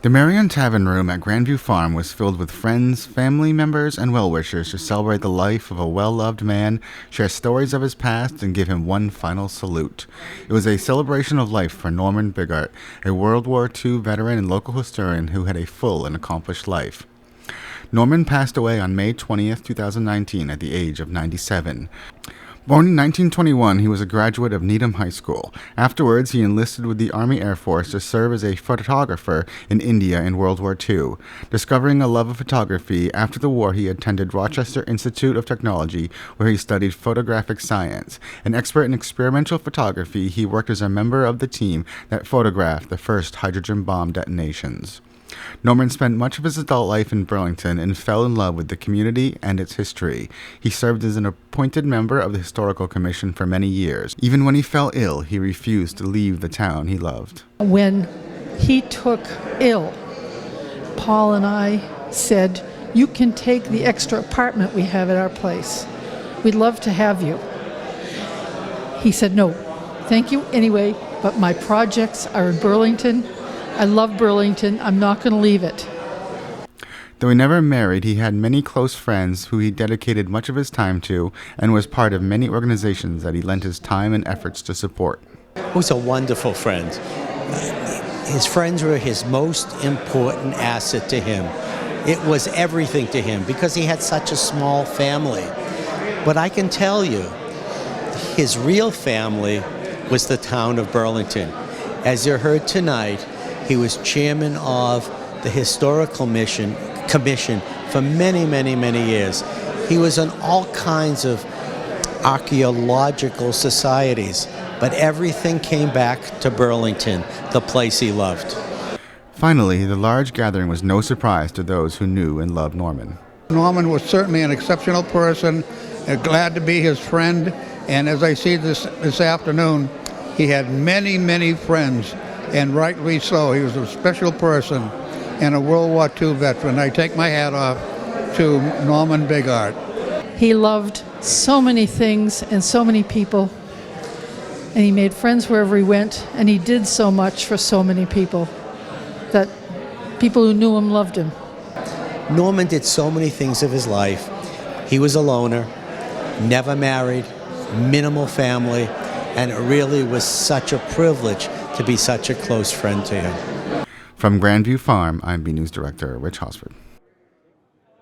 The Marion Tavern Room at Grandview Farm was filled with friends, family members, and well-wishers to celebrate the life of a well-loved man, share stories of his past, and give him one final salute. It was a celebration of life for Norman Biggart, a World War II veteran and local historian who had a full and accomplished life. Norman passed away on May 20th, 2019 at the age of 97. Born in 1921, he was a graduate of Needham High School. Afterwards, he enlisted with the Army Air Force to serve as a photographer in India in World War II. Discovering a love of photography, after the war he attended Rochester Institute of Technology, where he studied photographic science. An expert in experimental photography, he worked as a member of the team that photographed the first hydrogen bomb detonations. Norman spent much of his adult life in Burlington and fell in love with the community and its history. He served as an appointed member of the Historical Commission for many years. Even when he fell ill, he refused to leave the town he loved. When he took ill, Paul and I said, "You can take the extra apartment we have at our place. We'd love to have you." He said, "No, thank you anyway, but my projects are in Burlington. I love Burlington. I'm not going to leave it." Though he never married, he had many close friends who he dedicated much of his time to and was part of many organizations that he lent his time and efforts to support. He was a wonderful friend. His friends were his most important asset to him. It was everything to him because he had such a small family. But I can tell you, his real family was the town of Burlington. As you heard tonight, he was chairman of the Historical Commission for many, many, many years. He was in all kinds of archaeological societies, but everything came back to Burlington, the place he loved. Finally, the large gathering was no surprise to those who knew and loved Norman. Norman was certainly an exceptional person, glad to be his friend, and as I see this afternoon, he had many, many friends. And rightly so. He was a special person and a World War II veteran. I take my hat off to Norman Biggart. He loved so many things and so many people, and he made friends wherever he went, and he did so much for so many people that people who knew him loved him. Norman did so many things of his life. He was a loner, never married, minimal family, and it really was such a privilege to be such a close friend to him. From Grandview Farm, I'm BNEWS Director Rich Hosford.